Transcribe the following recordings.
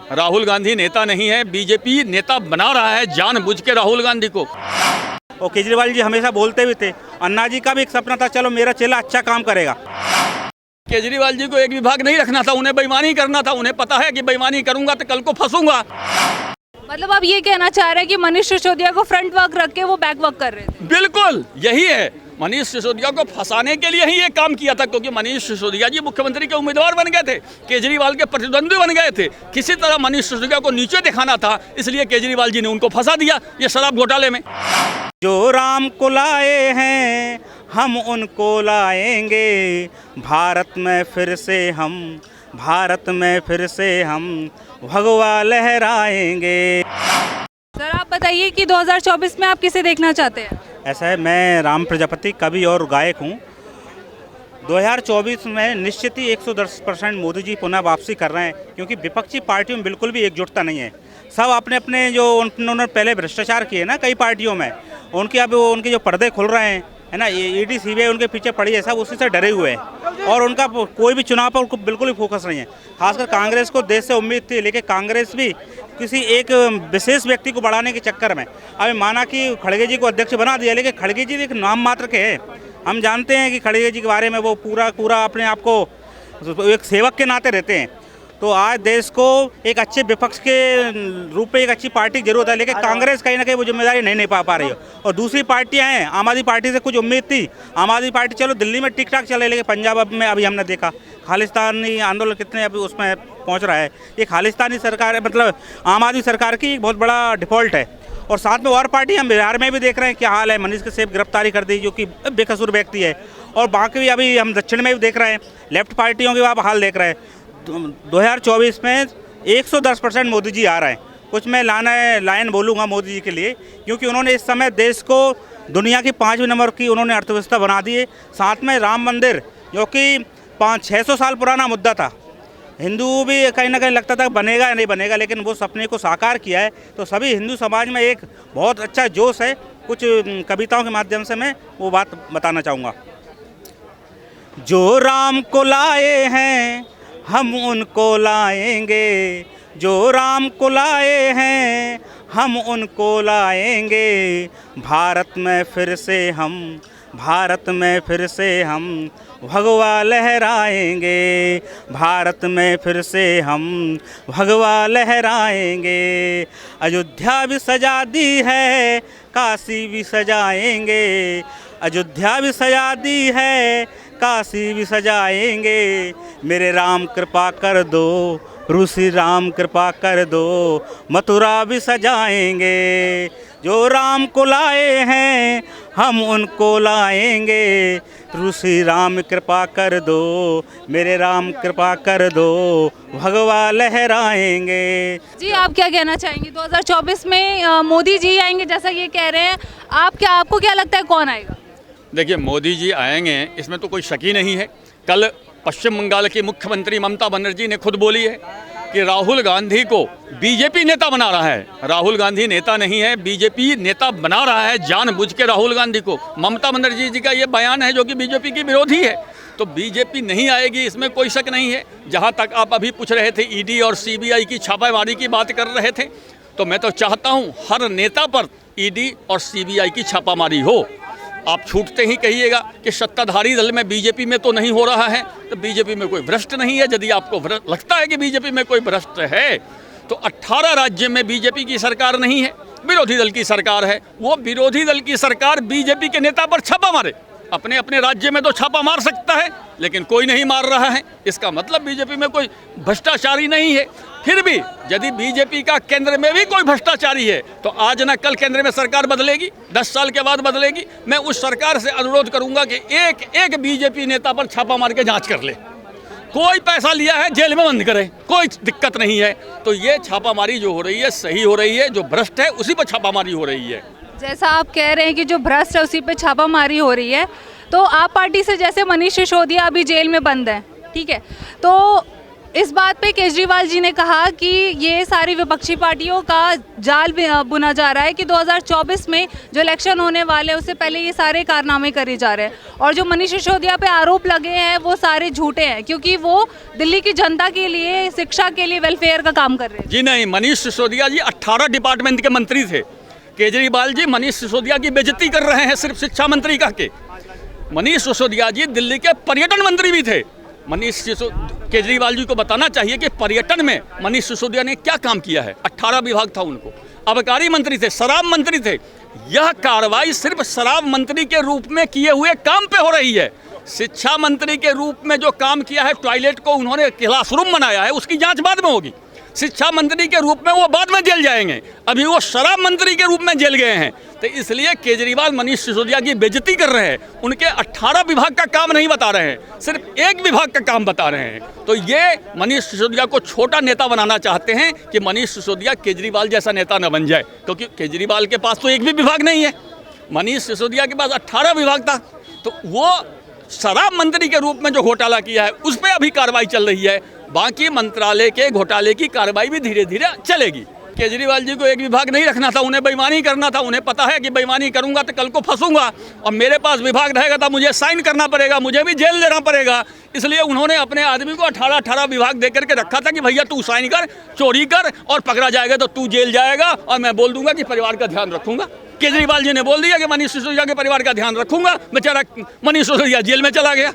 राहुल गांधी नेता नहीं है, बीजेपी नेता बना रहा है जानबूझ के राहुल गांधी को। और केजरीवाल जी हमेशा बोलते भी थे, अन्ना जी का भी एक सपना था, चलो मेरा चेला अच्छा काम करेगा। केजरीवाल जी को एक विभाग नहीं रखना था, उन्हें बेईमानी करना था। उन्हें पता है कि बेईमानी करूंगा तो कल को फंसूंगा। मतलब आप ये कहना चाह रहे हैं कि मनीष सिसोदिया को फ्रंट वर्क रख के वो बैक वर्क कर रहे थे? बिल्कुल यही है, मनीष सिसोदिया को फंसाने के लिए ही ये काम किया था, क्योंकि मनीष सिसोदिया जी मुख्यमंत्री के उम्मीदवार बन गए थे, केजरीवाल के प्रतिद्वंदी बन गए थे। किसी तरह मनीष सिसोदिया को नीचे दिखाना था, इसलिए केजरीवाल जी ने उनको फंसा दिया ये शराब घोटाले में। जो राम को लाए हैं हम उनको लाएंगे, भारत में फिर से हम भगवा लहराएंगे। सर आप बताइए कि 2024 में आप किसे देखना चाहते हैं? ऐसा है, मैं राम प्रजापति कवि और गायक हूँ। 2024 में निश्चित ही 110% मोदी जी पुनः वापसी कर रहे हैं, क्योंकि विपक्षी पार्टियों में बिल्कुल भी एकजुटता नहीं है। सब अपने अपने जो उन्होंने पहले भ्रष्टाचार किए ना कई पार्टियों में, उनके अब उनके जो पर्दे खुल रहे हैं है ना, ईडी सीबीआई उनके पीछे पड़ी है, सब उसी से डरे हुए हैं और उनका कोई भी चुनाव पर उनको बिल्कुल भी फोकस नहीं है। खासकर कांग्रेस को देश से उम्मीद थी, लेकिन कांग्रेस भी किसी एक विशेष व्यक्ति को बढ़ाने के चक्कर में अभी माना कि खड़गे जी को अध्यक्ष बना दिया, लेकिन खड़गे जी एक नाम मात्र के हैं। हम जानते हैं कि खड़गे जी के बारे में वो पूरा अपने आप को एक सेवक के नाते रहते हैं। तो आज देश को एक अच्छे विपक्ष के रूप में एक अच्छी पार्टी की जरूरत है, लेकिन कांग्रेस कहीं ना कहीं वो जिम्मेदारी नहीं पा रही है। और दूसरी पार्टियां हैं, आम आदमी पार्टी से कुछ उम्मीद थी, आम आदमी पार्टी चलो दिल्ली में ठीक ठाक चले, लेकिन पंजाब में अभी हमने देखा खालिस्तानी आंदोलन कितने अभी उसमें पहुंच रहा है। ये खालिस्तानी सरकार है, मतलब आम आदमी सरकार की एक बहुत बड़ा डिफॉल्ट है। और साथ में और पार्टी हम बिहार में भी देख रहे हैं क्या हाल है, मनीष कश्यप गिरफ्तारी कर दी जो कि बेकसूर व्यक्ति है, और बाकी भी अभी हम दक्षिण में भी देख रहे हैं, लेफ्ट पार्टियों के आप हाल देख रहे हैं। 2024 में 110% मोदी जी आ रहे हैं। कुछ मैं लाइन बोलूँगा मोदी जी के लिए, क्योंकि उन्होंने इस समय देश को दुनिया की 5वें नंबर की उन्होंने अर्थव्यवस्था बना दी है। साथ में राम मंदिर जो कि 500-600 साल पुराना मुद्दा था, हिंदू भी कहीं ना कहीं लगता था बनेगा या नहीं बनेगा, लेकिन वो सपने को साकार किया है। तो सभी हिंदू समाज में एक बहुत अच्छा जोश है। कुछ कविताओं के माध्यम से मैं वो बात बताना चाहूँगा। जो राम को लाए हैं हम उनको लाएंगे, जो राम को लाए हैं हम उनको लाएंगे, भारत में फिर से हम भगवा लहराएंगे, भारत में फिर से हम भगवा लहराएंगे। अयोध्या भी सजा दी है, काशी भी सजाएंगे, अयोध्या भी सजा दी है, काशी भी सजाएंगे। मेरे राम कृपा कर दो, ऋषि राम कृपा कर दो, मथुरा भी सजाएंगे। जो राम को लाए हैं हम उनको लाएंगे, ऋषि राम कृपा कर दो, मेरे राम कृपा कर दो, भगवा लहराएंगे। जी आप क्या कहना चाहेंगे? 2024 में मोदी जी आएंगे जैसा ये कह रहे हैं, आपको क्या लगता है कौन आएगा? देखिए, मोदी जी आएंगे इसमें तो कोई शक ही नहीं है। कल पश्चिम बंगाल की मुख्यमंत्री ममता बनर्जी ने खुद बोली है कि राहुल गांधी को बीजेपी नेता बना रहा है। राहुल गांधी नेता नहीं है, बीजेपी नेता बना रहा है जानबूझ के राहुल गांधी को। ममता बनर्जी जी का ये बयान है जो कि बीजेपी की विरोधी है। तो बीजेपी नहीं आएगी इसमें कोई शक नहीं है। जहाँ तक आप अभी पूछ रहे थे ईडी और सीबीआई की छापेमारी की बात कर रहे थे, तो मैं तो चाहता हूँ हर नेता पर ईडी और सीबीआई की छापामारी हो। आप छूटते ही कहिएगा कि सत्ताधारी दल में बीजेपी में तो नहीं हो रहा है, तो बीजेपी में कोई भ्रष्ट नहीं है। यदि आपको लगता है कि बीजेपी में कोई भ्रष्ट है, तो 18 राज्य में बीजेपी की सरकार नहीं है, विरोधी दल की सरकार है। वो विरोधी दल की सरकार बीजेपी के नेता पर छापा मारे। अपने अपने राज्य में तो छापा मार सकता है, लेकिन कोई नहीं मार रहा है। इसका मतलब बीजेपी में कोई भ्रष्टाचारी नहीं है। फिर भी यदि बीजेपी का केंद्र में भी कोई भ्रष्टाचारी है, तो आज ना कल केंद्र में सरकार बदलेगी, 10 साल के बाद बदलेगी। मैं उस सरकार से अनुरोध करूंगा कि एक बीजेपी नेता पर छापा मार के जांच कर ले। कोई पैसा लिया है जेल में बंद करे, कोई दिक्कत नहीं है। तो ये छापामारी जो हो रही है सही हो रही है, जो भ्रष्ट है उसी पर छापामारी हो रही है। जैसा आप कह रहे हैं कि जो भ्रष्ट है उसी पे छापामारी हो रही है, तो आप पार्टी से जैसे मनीष सिसोदिया अभी जेल में बंद है, ठीक है, तो इस बात पे केजरीवाल जी ने कहा कि ये सारी विपक्षी पार्टियों का जाल बुना जा रहा है कि 2024 में जो इलेक्शन होने वाले हैं उससे पहले ये सारे कारनामे करे जा रहे हैं, और जो मनीष सिसोदिया पे आरोप लगे हैं वो सारे झूठे हैं क्योंकि वो दिल्ली की जनता के लिए, शिक्षा के लिए, वेलफेयर का काम कर रहे हैं। जी नहीं, मनीष सिसोदिया जी 18 डिपार्टमेंट के मंत्री थे। केजरीवाल जी मनीष सिसोदिया की बेइज्जती कर रहे हैं सिर्फ शिक्षा मंत्री का के। मनीष सिसोदिया जी दिल्ली के पर्यटन मंत्री भी थे। केजरीवाल जी को बताना चाहिए कि पर्यटन में मनीष सिसोदिया ने क्या काम किया है। 18 विभाग था उनको, आबकारी मंत्री थे, शराब मंत्री थे। यह कार्रवाई सिर्फ शराब मंत्री के रूप में किए हुए काम पे हो रही है। शिक्षा मंत्री के रूप में जो काम किया है, टॉयलेट को उन्होंने क्लासरूम बनाया है, उसकी जांच बाद में होगी। शिक्षा मंत्री के रूप में वो बाद में जेल जाएंगे, अभी वो शराब मंत्री के रूप में जेल गए हैं। तो इसलिए केजरीवाल मनीष सिसोदिया की बेइज्जती कर रहे हैं। उनके 18 विभाग का काम नहीं बता रहे हैं, सिर्फ एक विभाग का काम बता रहे हैं। तो ये मनीष सिसोदिया को छोटा नेता बनाना चाहते हैं कि मनीष सिसोदिया केजरीवाल जैसा नेता न बन जाए, क्योंकि केजरीवाल के पास तो एक भी विभाग नहीं है। मनीष सिसोदिया के पास 18 विभाग था, तो वो शराब मंत्री के रूप में जो घोटाला किया है उस पर अभी कार्रवाई चल रही है। बाकी मंत्रालय के घोटाले की कार्रवाई भी धीरे धीरे चलेगी। केजरीवाल जी को एक विभाग नहीं रखना था, उन्हें बेईमानी करना था। उन्हें पता है कि बेईमानी करूंगा तो कल को फंसूंगा, और मेरे पास विभाग रहेगा तो मुझे साइन करना पड़ेगा, मुझे भी जेल देना पड़ेगा। इसलिए उन्होंने अपने आदमी को 18 विभाग दे करके रखा था कि भैया तू साइन कर, चोरी कर, और पकड़ा जाएगा तो तू जेल जाएगा, और मैं बोल दूंगा कि परिवार का ध्यान रखूंगा। केजरीवाल जी ने बोल दिया कि मनीष सिसोदिया के परिवार का ध्यान रखूंगा। बेचारा मनीष सिसोदिया जेल में चला गया।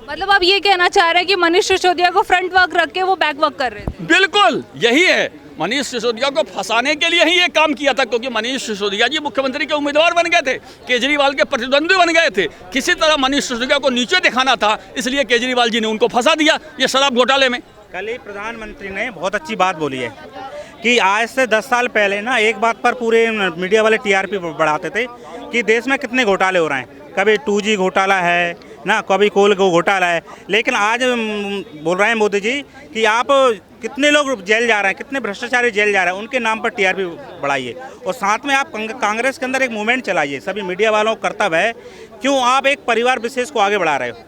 मतलब आप ये कहना चाह रहे हैं कि मनीष सिसोदिया को फ्रंट वर्क रख के वो बैक वर्क कर रहे थे? बिल्कुल यही है। मनीष सिसोदिया को फंसाने के लिए ही ये काम किया था, क्योंकि मनीष सिसोदिया जी मुख्यमंत्री के उम्मीदवार बन गए थे, केजरीवाल के प्रतिद्वंदी बन गए थे। किसी तरह मनीष सिसोदिया को नीचे दिखाना था, इसलिए केजरीवाल जी ने उनको फंसा दिया ये शराब घोटाले में। कल ही प्रधानमंत्री ने बहुत अच्छी बात बोली है कि आज से 10 साल पहले ना एक बात पर पूरे मीडिया वाले टीआरपी बढ़ाते थे कि देश में कितने घोटाले हो रहे हैं। कभी 2G घोटाला है ना, कभी कोल घोटाला है, लेकिन आज बोल रहे हैं मोदी जी कि आप कितने लोग जेल जा रहे हैं, कितने भ्रष्टाचारी जेल जा रहे हैं, उनके नाम पर टीआरपी बढ़ाइए। और साथ में आप कांग्रेस के अंदर एक मूवमेंट चलाइए। सभी मीडिया वालों का कर्तव्य है, क्यों आप एक परिवार विशेष को आगे बढ़ा रहे हो।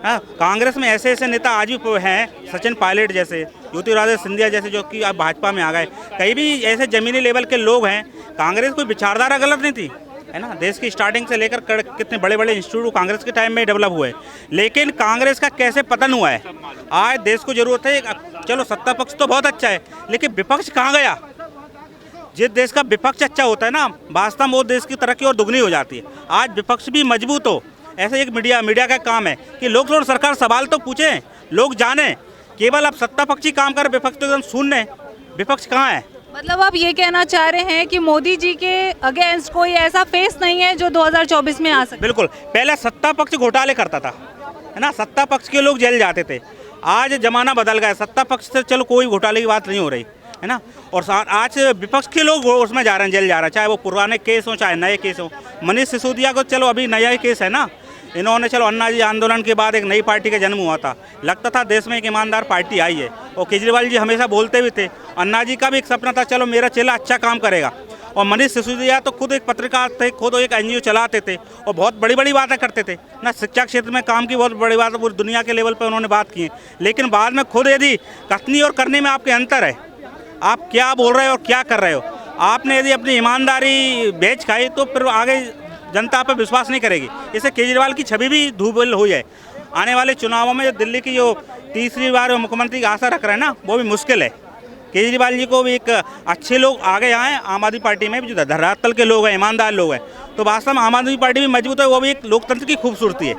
हाँ, कांग्रेस में ऐसे ऐसे नेता आज भी हैं, सचिन पायलट जैसे, ज्योतिरादित्य सिंधिया जैसे, जो कि अब भाजपा में आ गए। कई भी ऐसे जमीनी लेवल के लोग हैं। कांग्रेस कोई विचारधारा गलत नहीं थी, है ना। देश की स्टार्टिंग से लेकर कितने बड़े बड़े इंस्टीट्यूट कांग्रेस के टाइम में डेवलप हुए, लेकिन कांग्रेस का कैसे पतन हुआ है। आज देश को जरूरत है, चलो सत्ता पक्ष तो बहुत अच्छा है, लेकिन विपक्ष कहाँ गया। जिस देश का विपक्ष अच्छा होता है ना, वास्तव में वो देश की तरक्की और दुगनी हो जाती है। आज विपक्ष भी मजबूत हो, ऐसे एक मीडिया का काम है कि लोग थोड़ा सरकार सवाल तो पूछें, लोग जाने। केवल अब सत्ता पक्षी काम कर, विपक्ष तो एकदम शून्य। विपक्ष कहाँ है। मतलब आप ये कहना चाह रहे हैं कि मोदी जी के अगेंस्ट कोई ऐसा फेस नहीं है जो 2024 में आ सके। बिल्कुल, पहले सत्ता पक्ष घोटाले करता था, है ना, सत्ता पक्ष के लोग जेल जाते थे। आज जमाना बदल गया, सत्ता पक्ष से चलो कोई घोटाले की बात नहीं हो रही, है ना। और आज विपक्ष के लोग उसमें जा रहे हैं, जेल जा रहे हैं, चाहे वो पुराने केस हो चाहे नए केस हो। मनीष सिसोदिया को चलो अभी नया ही केस है ना, इन्होंने चलो अन्ना जी आंदोलन के बाद एक नई पार्टी का जन्म हुआ था, लगता था देश में एक ईमानदार पार्टी आई है। और केजरीवाल जी हमेशा बोलते भी थे, अन्ना जी का भी एक सपना था, चलो मेरा चेला अच्छा काम करेगा। और मनीष सिसोदिया तो खुद एक पत्रकार थे, खुद एक NGO चलाते थे, और बहुत बड़ी बड़ी बातें करते थे ना। शिक्षा क्षेत्र में काम की बहुत बड़ी बात, पूरी दुनिया के लेवल पर उन्होंने बात की है। लेकिन बाद में खुद यदि कथनी और करने में आपके अंतर है, आप क्या बोल रहे हो और क्या कर रहे हो। आपने यदि अपनी ईमानदारी बेच खाई तो फिर आगे जनता पर विश्वास नहीं करेगी। इससे केजरीवाल की छवि भी धूमिल हो जाए। आने वाले चुनावों में जो दिल्ली की जो तीसरी बार मुख्यमंत्री की आशा रख रहे हैं ना, वो भी मुश्किल है। केजरीवाल जी को भी एक अच्छे लोग आगे आए आम आदमी पार्टी में भी, जो धरातल के लोग हैं, ईमानदार लोग हैं, तो वास्तव में आम आदमी पार्टी भी मजबूत है। वो भी एक लोकतंत्र की खूबसूरती है।